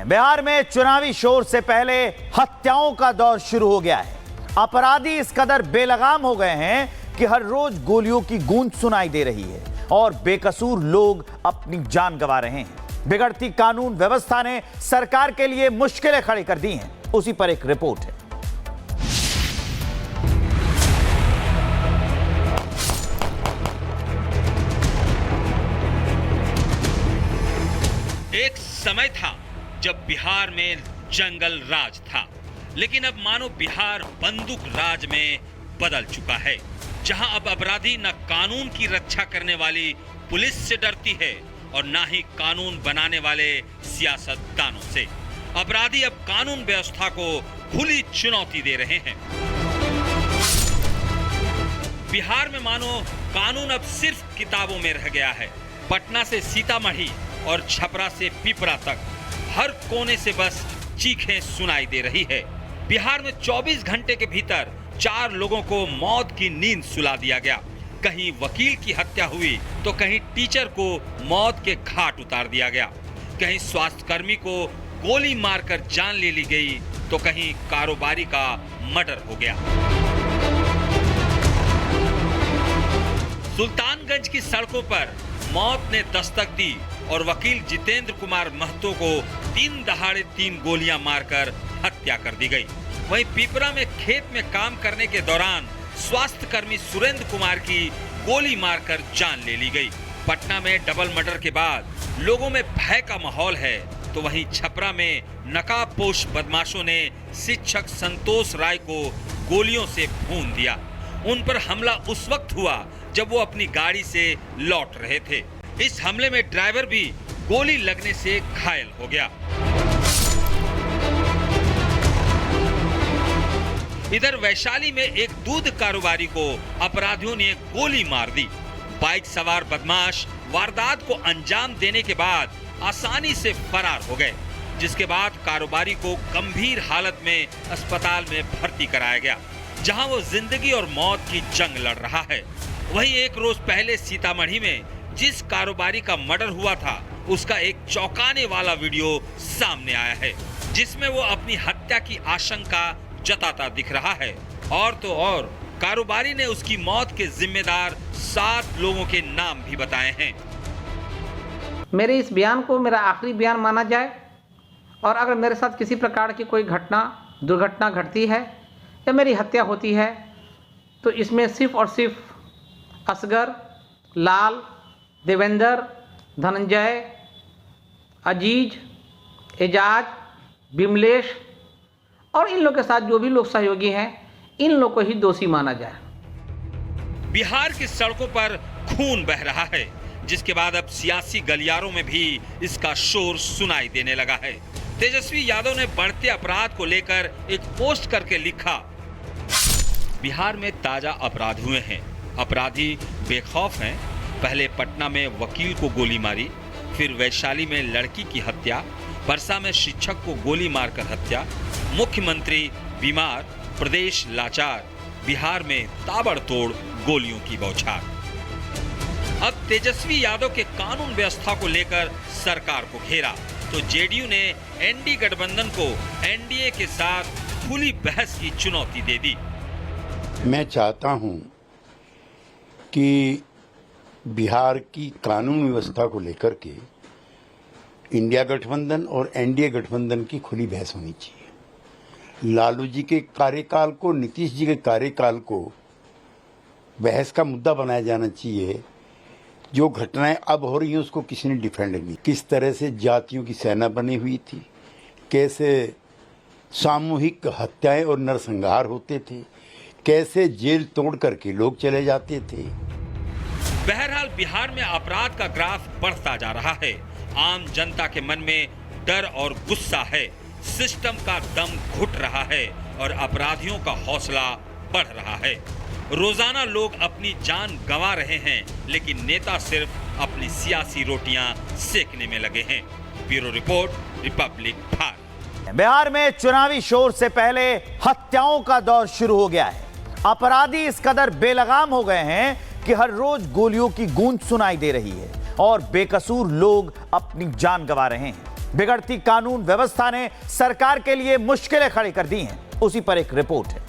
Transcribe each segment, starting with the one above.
बिहार में चुनावी शोर से पहले हत्याओं का दौर शुरू हो गया है। अपराधी इस कदर बेलगाम हो गए हैं कि हर रोज गोलियों की गूंज सुनाई दे रही है और बेकसूर लोग अपनी जान गंवा रहे हैं। बिगड़ती कानून व्यवस्था ने सरकार के लिए मुश्किलें खड़ी कर दी हैं। उसी पर एक रिपोर्ट है। एक समय था जब बिहार में जंगल राज था, लेकिन अब मानो बिहार बंदूक राज में बदल चुका है, जहां अब अपराधी न कानून की रक्षा करने वाली पुलिस से डरती है और ना ही कानून बनाने वाले सियासतदानों से। अपराधी अब कानून व्यवस्था को खुली चुनौती दे रहे हैं। बिहार में मानो कानून अब सिर्फ किताबों में रह गया है। पटना से सीतामढ़ी और छपरा से पिपरा तक हर कोने से बस चीखें सुनाई दे रही है। बिहार में 24 घंटे के भीतर 4 लोगों को मौत की नींद सुला दिया गया। कहीं वकील की हत्या हुई तो कहीं टीचर को मौत के घाट उतार दिया गया। कहीं स्वास्थ्यकर्मी को गोली मारकर जान ले ली गई तो कहीं कारोबारी का मर्डर हो गया। सुल्तानगंज की सड़कों पर मौत ने दस्तक दी और वकील जितेंद्र कुमार महतो को 3 दहाड़े 3 गोलियां मारकर हत्या कर दी गई। वहीं पिपरा में खेत में काम करने के दौरान स्वास्थ्यकर्मी सुरेंद्र कुमार की गोली मारकर जान ले ली गई। पटना में डबल मर्डर के बाद लोगों में भय का माहौल है, तो वहीं छपरा में नकाबपोश बदमाशों ने शिक्षक संतोष राय को गोलियों से भून दिया। उन पर हमला उस वक्त हुआ जब वो अपनी गाड़ी से लौट रहे थे। इस हमले में ड्राइवर भी गोली लगने से घायल हो गया। इधर वैशाली में एक दूध कारोबारी को अपराधियों ने गोली मार दी। बाइक सवार बदमाश वारदात को अंजाम देने के बाद आसानी से फरार हो गए, जिसके बाद कारोबारी को गंभीर हालत में अस्पताल में भर्ती कराया गया, जहां वो जिंदगी और मौत की जंग लड़ रहा है। वहीं एक रोज पहले सीतामढ़ी में जिस कारोबारी का मर्डर हुआ था, उसका एक चौंकाने वाला वीडियो सामने आया है, जिसमें वो अपनी हत्या की आशंका जताता दिख रहा है। और तो और कारोबारी ने उसकी मौत के जिम्मेदार 7 लोगों के नाम भी बताए हैं। मेरे इस बयान को मेरा आखिरी बयान माना जाए और अगर मेरे साथ किसी प्रकार की कोई दुर्घटना घटती है या मेरी हत्या होती है तो इसमें सिर्फ और सिर्फ असगर, लाल, देवेंद्र, धनंजय, अजीज, एजाज, बिमलेश और इन लोग के साथ जो भी लोग सहयोगी हैं, इन लोग को ही दोषी माना जाए। बिहार की सड़कों पर खून बह रहा है, जिसके बाद अब सियासी गलियारों में भी इसका शोर सुनाई देने लगा है। तेजस्वी यादव ने बढ़ते अपराध को लेकर एक पोस्ट करके लिखा, बिहार में ताजा अपराध हुए हैं, अपराधी बेखौफ हैं। पहले पटना में वकील को गोली मारी, फिर वैशाली में लड़की की हत्या, परसा में शिक्षक को गोली मारकर हत्या, मुख्यमंत्री बीमार, प्रदेश लाचार, बिहार में ताबड़तोड़ गोलियों की बौछार। अब तेजस्वी यादव के कानून व्यवस्था को लेकर सरकार को घेरा तो जेडीयू ने एनडीए गठबंधन को एनडीए के साथ खुली बहस की चुनौती दे दी। मैं चाहता हूं कि बिहार की कानून व्यवस्था को लेकर के इंडिया गठबंधन और एनडीए गठबंधन की खुली बहस होनी चाहिए। लालू जी के कार्यकाल को, नीतीश जी के कार्यकाल को बहस का मुद्दा बनाया जाना चाहिए। जो घटनाएं अब हो रही हैं उसको किसी ने डिफेंड नहीं। किस तरह से जातियों की सेना बनी हुई थी, कैसे सामूहिक हत्याएं और नरसंहार होते थे, कैसे जेल तोड़ करके लोग चले जाते थे। बहरहाल बिहार में अपराध का ग्राफ बढ़ता जा रहा है। आम जनता के मन में डर और गुस्सा है। सिस्टम का दम घुट रहा है और अपराधियों का हौसला बढ़ रहा है। रोजाना लोग अपनी जान गंवा रहे हैं, लेकिन नेता सिर्फ अपनी सियासी रोटियां सेकने में लगे हैं। Bureau report, Republic Bharat. Bihar में चुनावी शोर से पहले हत्याओं का दौर शुरू हो गया है। अपराधी इस कदर बेलगाम हो गए हैं कि हर रोज गोलियों की गूंज सुनाई दे रही है और बेकसूर लोग अपनी जान गंवा रहे हैं। बिगड़ती कानून व्यवस्था ने सरकार के लिए मुश्किलें खड़ी कर दी हैं। उसी पर एक रिपोर्ट है।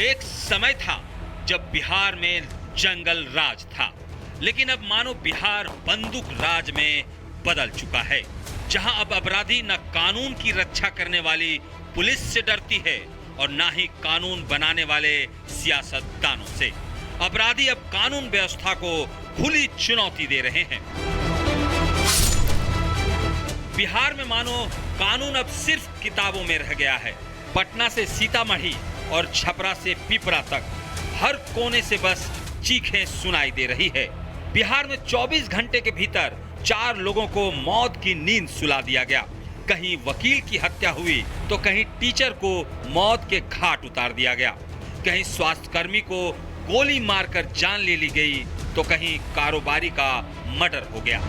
एक समय था जब बिहार में जंगल राज था, लेकिन अब मानो बिहार बंदूक राज में बदल चुका है, जहां अब अपराधी न कानून की रक्षा करने वाली पुलिस से डरती है और ना ही कानून बनाने वाले सियासतदानों से। अपराधी अब कानून व्यवस्था को खुली चुनौती दे रहे हैं। बिहार में मानो कानून अब सिर्फ किताबों में रह गया है। पटना से सीतामढ़ी और छपरा से पिपरा तक हर कोने से बस चीखें सुनाई दे रही है। बिहार में 24 घंटे के भीतर 4 लोगों को मौत की नींद सुला दिया गया। कहीं वकील की हत्या हुई तो कहीं टीचर को मौत के घाट उतार दिया गया। कहीं स्वास्थ्यकर्मी को गोली मारकर जान ले ली गई तो कहीं कारोबारी का मर्डर हो गया।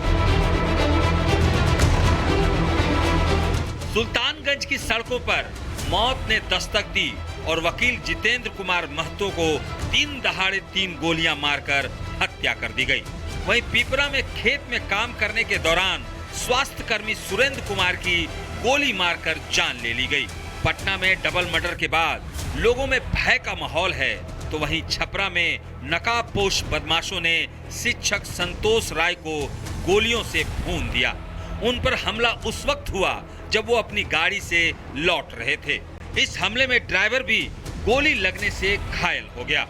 सुल्तानगंज की सड़कों पर मौत ने दस्तक दी और वकील जितेंद्र कुमार महतो को 3 दहाड़े 3 गोलियां मारकर हत्या कर दी गई। वहीं पिपरा में खेत में काम करने के दौरान स्वास्थ्य कर्मी सुरेंद्र कुमार की गोली मारकर जान ले ली गई। पटना में डबल मर्डर के बाद लोगों में भय का माहौल है, तो वहीं छपरा में नकाबपोश बदमाशों ने शिक्षक संतोष राय को गोलियों से भून दिया। उन पर हमला उस वक्त हुआ जब वो अपनी गाड़ी से लौट रहे थे। इस हमले में ड्राइवर भी गोली लगने से घायल हो गया।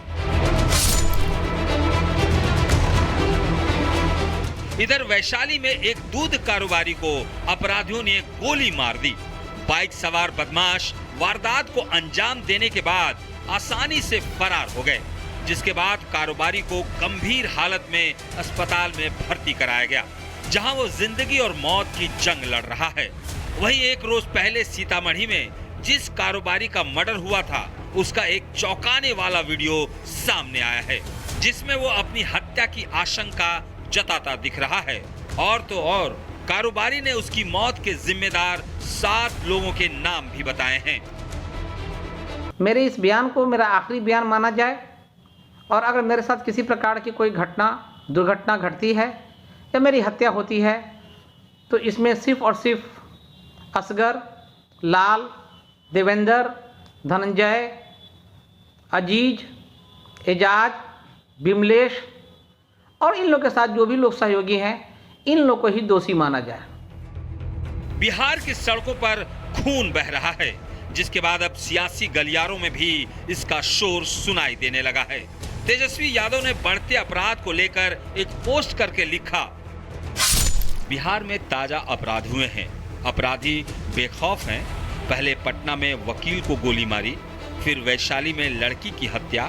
इधर वैशाली में एक दूध कारोबारी को अपराधियों ने गोली मार दी। बाइक सवार बदमाश वारदात को अंजाम देने के बाद आसानी से फरार हो गए, जिसके बाद कारोबारी को गंभीर हालत में अस्पताल में भर्ती कराया गया, जहां वो जिंदगी और मौत की जंग लड़ रहा है। वहीं एक रोज पहले सीतामढ़ी में जिस कारोबारी का मर्डर हुआ था, उसका एक चौंकाने वाला वीडियो सामने आया है, जिसमें वो अपनी हत्या की आशंका जताता दिख रहा है। और तो और कारोबारी ने उसकी मौत के जिम्मेदार 7 लोगों के नाम भी बताए हैं। मेरे इस बयान को मेरा आखिरी बयान माना जाए और अगर मेरे साथ किसी प्रकार की कोई दुर्घटना घटती है या मेरी हत्या होती है तो इसमें सिर्फ और सिर्फ असगर, लाल, देवेंद्र, धनंजय, अजीज, एजाज, बिमलेश और इन लोगों के साथ जो भी लोग सहयोगी हैं, इन लोगों को ही दोषी माना जाए। बिहार की सड़कों पर खून बह रहा है, जिसके बाद अब सियासी गलियारों में भी इसका शोर सुनाई देने लगा है। तेजस्वी यादव ने बढ़ते अपराध को लेकर एक पोस्ट करके लिखा, बिहार में ताजा अपराध हुए हैं, अपराधी बेखौफ हैं। पहले पटना में वकील को गोली मारी, फिर वैशाली में लड़की की हत्या,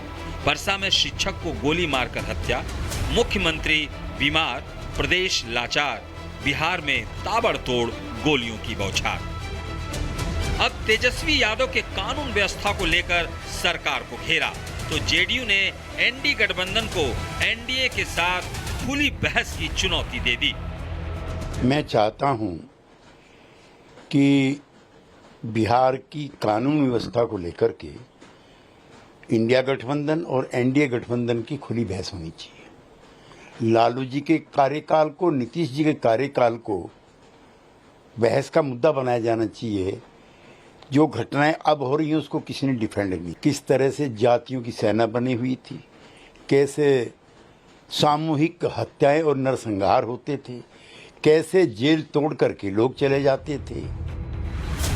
परसा में शिक्षक को गोली मारकर हत्या, मुख्यमंत्री बीमार, प्रदेश लाचार, बिहार में ताबड़तोड़ गोलियों की बौछार। अब तेजस्वी यादव के कानून व्यवस्था को लेकर सरकार को घेरा तो जेडीयू ने एनडीए गठबंधन को एनडीए के साथ खुली बहस की चुनौती दे दी। मैं चाहता हूं कि बिहार की कानून व्यवस्था को लेकर के इंडिया गठबंधन और एनडीए गठबंधन की खुली बहस होनी चाहिए। लालू जी के कार्यकाल को, नीतीश जी के कार्यकाल को बहस का मुद्दा बनाया जाना चाहिए। जो घटनाएं अब हो रही हैं उसको किसी ने डिफेंड नहीं। किस तरह से जातियों की सेना बनी हुई थी, कैसे सामूहिक हत्याएं और नरसंहार होते थे, कैसे जेल तोड़ करके लोग चले जाते थे।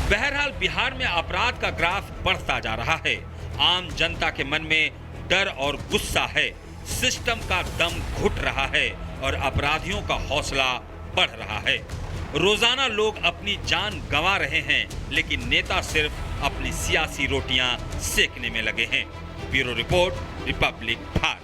बहरहाल बिहार में अपराध का ग्राफ बढ़ता जा रहा है। आम जनता के मन में डर और गुस्सा है, सिस्टम का दम घुट रहा है और अपराधियों का हौसला बढ़ रहा है। रोजाना लोग अपनी जान गंवा रहे हैं, लेकिन नेता सिर्फ अपनी सियासी रोटियां सेकने में लगे हैं। Bureau report, Republic Bharat.